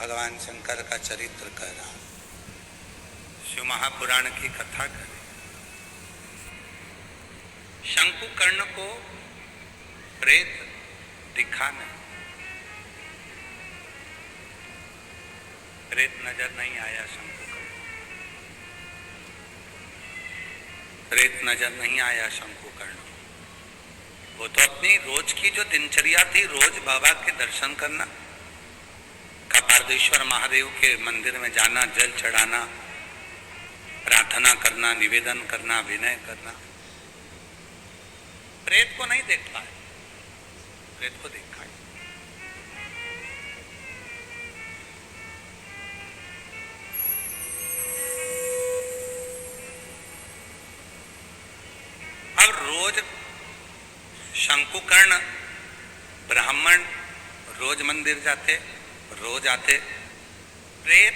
भगवान शंकर का चरित्र कह रहा, शिव महापुराण की कथा करें। शंकुकर्ण को प्रेत दिखा नहीं, प्रेत नजर नहीं आया शंकुकर्ण, प्रेत नजर नहीं आया शंकुकर्ण। वो तो अपनी रोज की जो दिनचर्या थी, रोज बाबा के दर्शन करना, कपारदेश्वर महादेव के मंदिर में जाना, जल चढ़ाना, प्रार्थना करना, निवेदन करना, विनय करना, प्रेत को नहीं देख पाए, प्रेत को देखा है। अब रोज शंकुकर्ण ब्राह्मण रोज मंदिर जाते, रोज आते, प्रेत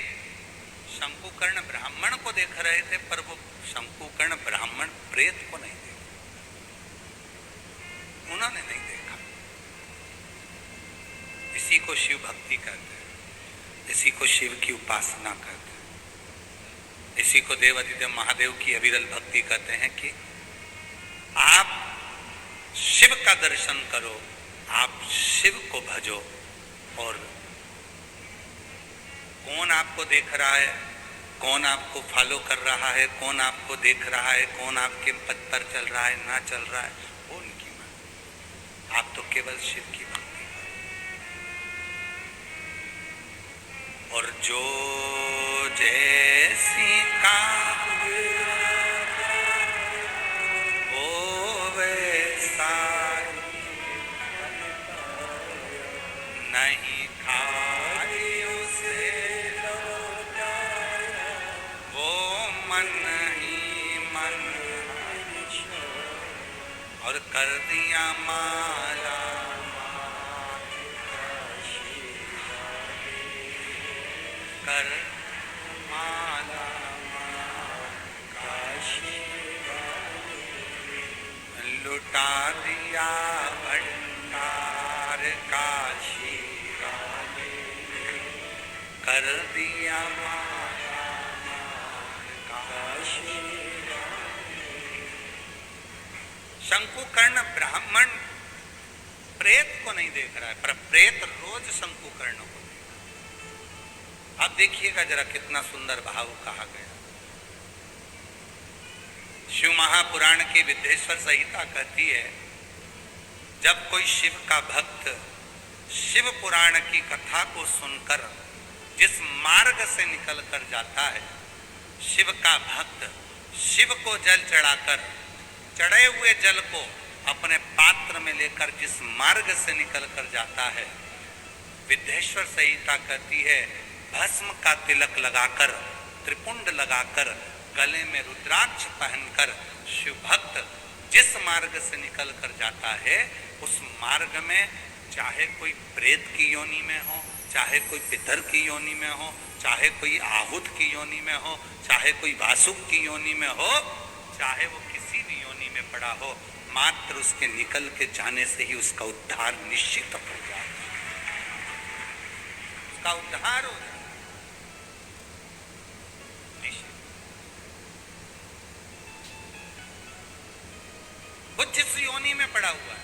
शंकुकर्ण ब्राह्मण को देख रहे थे, पर वो शंकुकर्ण ब्राह्मण प्रेत को नहीं देखा, उन्होंने नहीं देखा। इसी को शिव भक्ति कहते हैं, इसी को शिव की उपासना कहते हैं, इसी को देवादिदेव महादेव की अविरल भक्ति कहते हैं कि आप शिव का दर्शन करो, आप शिव को भजो। और कौन आपको देख रहा है, कौन आपको फॉलो कर रहा है, कौन आपको देख रहा है, कौन आपके पद पर चल रहा है, ना चल रहा है, वो उनकी बात। आप तो केवल शिव की भक्ति करो। और जो जैसी का वो वैसा नहीं खाई उसे वो मन ही मन, और कर दिया माला कर माला लुटा दिया भंडार काशी, कर दिया माला काशी। शंकुकर्ण ब्राह्मण प्रेत को नहीं देख रहा है, पर प्रेत रोज शंकुकर्ण को देख रहा है। अब देखिएगा जरा कितना सुंदर भाव कहा गया। शिव महापुराण की विद्येश्वर संहिता कहती है, जब कोई शिव का भक्त शिव पुराण की कथा को सुनकर जिस मार्ग से निकल कर जाता है, शिव का भक्त शिव को जल चढ़ाकर चढ़े हुए जल को अपने पात्र में लेकर जिस मार्ग से निकल कर जाता है, विद्येश्वर संहिता कहती है, भस्म का तिलक लगाकर, त्रिपुंड लगाकर, गले में रुद्राक्ष पहनकर शिव भक्त जिस मार्ग से निकल कर जाता है, उस मार्ग में चाहे कोई प्रेत की योनि में हो, चाहे कोई पितर की योनि में हो, चाहे कोई आहूत की योनि में हो, चाहे कोई वासुक की योनि में हो, चाहे वो किसी भी योनि में पड़ा हो, मात्र उसके निकल के जाने से ही उसका उद्धार निश्चित हो जाता है, उसका उद्धार हो जाता है। वो जिस योनि में पड़ा हुआ है,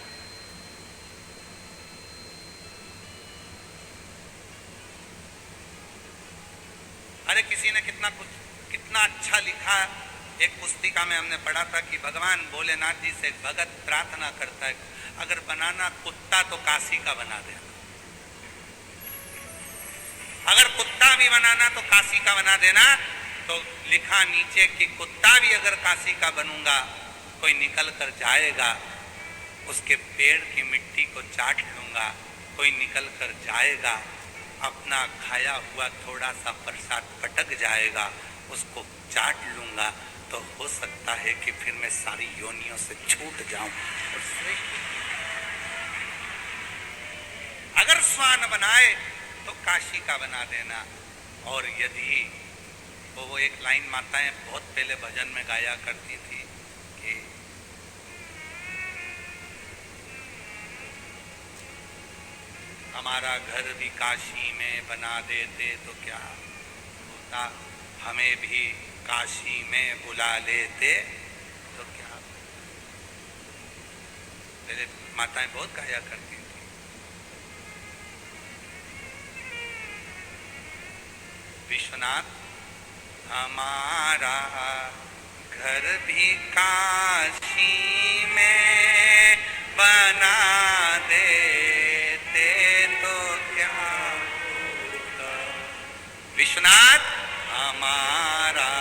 अरे किसी ने कितना अच्छा लिखा, एक पुस्तिका में हमने पढ़ा था कि भगवान भोलेनाथ जी से एक भगत प्रार्थना करता है, अगर बनाना कुत्ता तो काशी का बना देना, अगर कुत्ता भी बनाना तो काशी का बना देना। तो लिखा नीचे कि कुत्ता भी अगर काशी का बनूंगा, कोई निकल कर जाएगा, उसके पेड़ की मिट्टी को चाट लूंगा, कोई निकल कर जाएगा, अपना खाया हुआ थोड़ा सा प्रसाद पटक जाएगा, उसको चाट लूंगा, तो हो सकता है कि फिर मैं सारी योनियों से छूट जाऊं। अगर स्वान बनाए तो काशी का बना देना। और यदि वो एक लाइन माताएं बहुत पहले भजन में गाया करती थी कि हमारा घर भी काशी में बना देते तो क्या होता, हमें भी काशी में बुला लेते तो क्या। पहले माताएं बहुत गाया करती थी। विश्वनाथ हमारा घर भी काशी में बना देते तो क्या होता। विश्वनाथ हमारा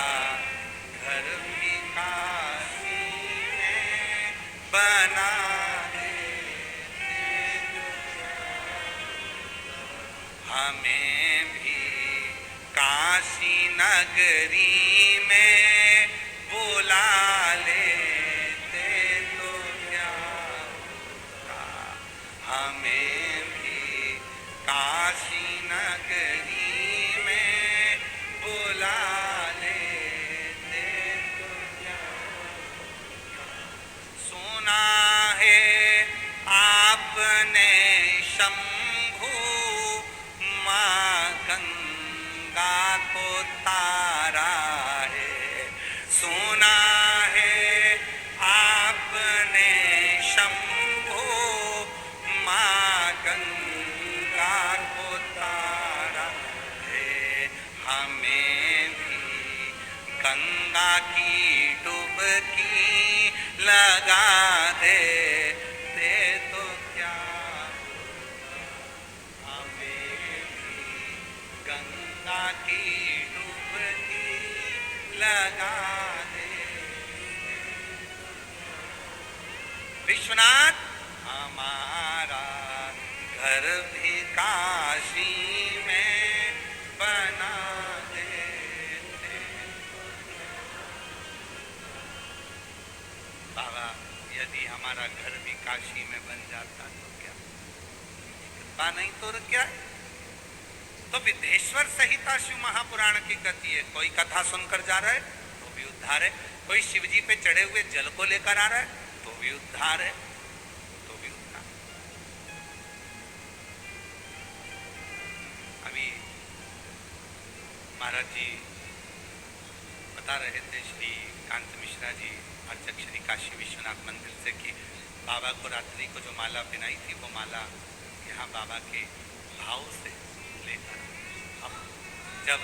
घर भी काशी में बना देते तो क्या होता। हमें भी काशी नगरी में बुला लेते तो क्या होता। हमें भी काशी नगरी में बुला लेते तो क्या होता। सुना है आपने शंभू माँ गंगा को तारा है। सुना है आपने शंभू माँ गंगा को तारा है। हमें भी गंगा की डुबकी लगा देते तो क्या होता। हमें भी गंगा की डुबकी लगा दे। विश्वनाथ हमारा घर भी काशी में बना देते। बाबा यदि हमारा घर भी काशी में बन जाता तो क्या, कृपा नहीं तो क्या। तो विदेश्वर संहिता शिव महापुराण की गति है। कोई कथा सुनकर जा रहा है तो भी उद्धार है, कोई शिव जी पे चढ़े हुए जल को लेकर आ रहा है तो भी उद्धार है, तो भी उद्धार। अभी महाराज जी बता रहे थे, श्री कांत मिश्रा जी अर्चक श्री काशी विश्वनाथ मंदिर से, कि बाबा को रात्रि को जो माला पहनाई थी वो माला यहाँ बाबा के भाव से लेकर, अब जब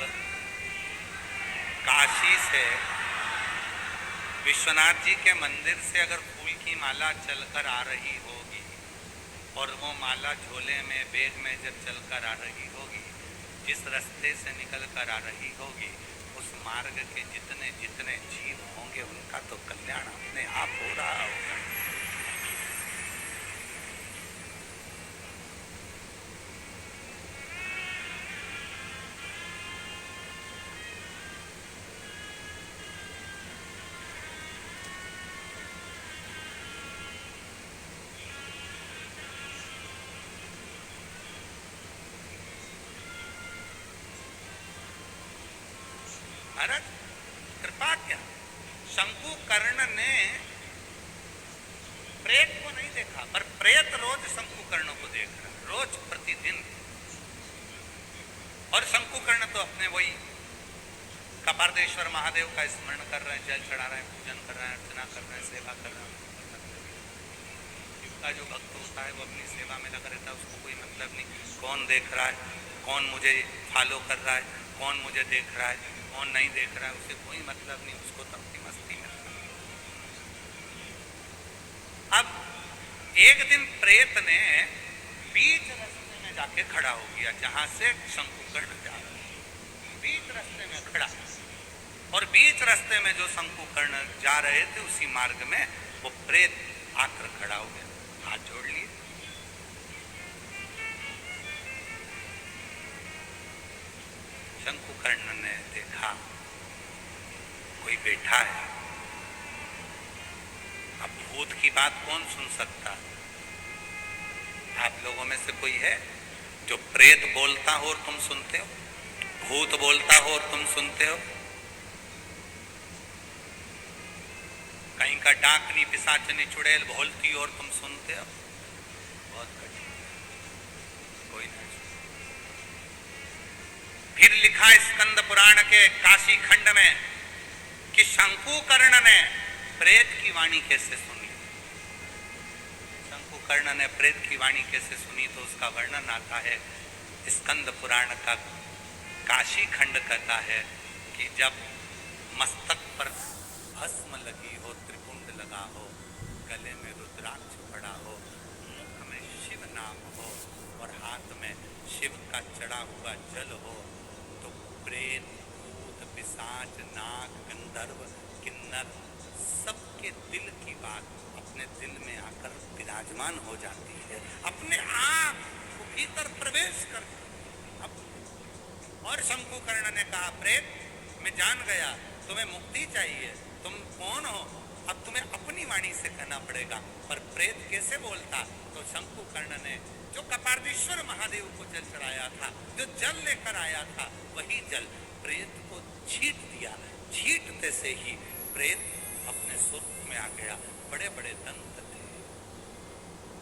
काशी से विश्वनाथ जी के मंदिर से अगर फूल की माला चलकर आ रही होगी और वो माला झोले में बैग में जब चलकर आ रही होगी, जिस रास्ते से निकल कर आ रही होगी, उस मार्ग के जितने जितने जीव होंगे उनका तो कल्याण अपने आप हो रहा होगा। महाराज कृपा क्या, शंकुकर्ण ने प्रेत को नहीं देखा, पर प्रेत रोज शंकुकर्ण को देख रहा, रोज प्रतिदिन। और शंकुकर्ण तो अपने वही कपार्देश्वर महादेव का स्मरण कर रहे हैं, जल चढ़ा रहे हैं, पूजन कर रहे हैं, अर्चना कर रहे हैं, सेवा कर रहे हैं। शिव का जो भक्त होता है वो अपनी सेवा में लगा रहता है, उसको कोई मतलब नहीं कौन देख रहा है, कौन मुझे फॉलो कर रहा है, कौन मुझे देख रहा है, कौन नहीं देख रहा है, उसे कोई मतलब नहीं, उसको तो अपनी मस्ती में। अब एक दिन प्रेत ने बीच रास्ते में जाके खड़ा हो गया, जहां से शंकुकर्ण जा रहा है, बीच रास्ते में खड़ा, और बीच रास्ते में जो शंकुकर्ण जा रहे थे उसी मार्ग में वो प्रेत आकर खड़ा हो गया, हाथ जोड़ लिए। शंकुकर्ण ने देखा कोई बैठा है। अब भूत की बात कौन सुन सकता, आप लोगों में से कोई है जो प्रेत बोलता हो और तुम सुनते हो, भूत बोलता हो और तुम सुनते हो? कहीं का डाकनी पिशाचनी चुड़ैल बोलती हो और तुम सुनते हो? बहुत कठिन, कोई लिखा स्कंद पुराण के काशी खंड में कि शंकुकर्ण ने प्रेत की वाणी कैसे सुनी। शंकुकर्ण ने प्रेत की वाणी कैसे सुनी तो उसका वर्णन आता है स्कंद पुराण का। काशी खंड कहता है कि जब मस्तक पर भस्म लगी हो, त्रिपुंड लगा हो, गले में रुद्राक्ष पड़ा हो, मुख में शिव नाम हो और हाथ में शिव का चढ़ा हुआ जल हो, तो प्रेत, भूत, पिशाच, नाग, गंधर्व, किन्नर सबके दिल की बात अपने दिल में आकर विराजमान हो जाती है, अपने आप भीतर प्रवेश कर। और शंकुकर्ण ने कहा प्रेत मैं जान गया तुम्हें मुक्ति चाहिए, तुम कौन हो, अब तुम्हें अपनी वाणी से कहना पड़ेगा। पर प्रेत कैसे बोलता? तो शंकुकर्ण ने जो कपार्दीश्वर महादेव को जल चढ़ाया था, जो जल लेकर आया था, वही जल प्रेत को छीट दिया। छीटते से ही प्रेत अपने स्वरूप में आ गया। बड़े बड़े दंत थे,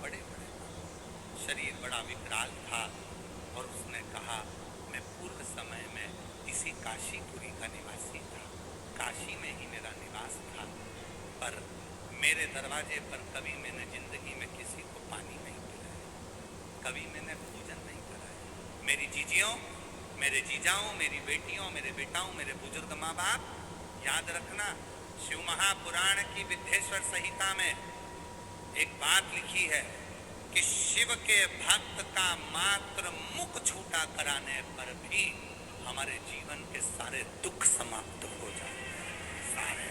बड़े बड़े शरीर बड़ा विकराल था। और उसने कहा मैं पूर्व समय में इसी काशीपुरी का निवासी था, काशी में ही मेरा निवास था, पर मेरे दरवाजे पर कभी मैंने जिंदगी में किसी को पानी नहीं पिलाया, कभी मैंने भोजन नहीं कराया। मेरी जीजियों, मेरे जीजाओं, मेरी बेटियों, मेरे बेटाओं, मेरे बुजुर्ग माँ बाप, याद रखना शिव महापुराण की विद्येश्वर संहिता में एक बात लिखी है कि शिव के भक्त का मात्र मुख छूटा कराने पर भी हमारे जीवन के सारे दुख समाप्त हो जाए, सारे।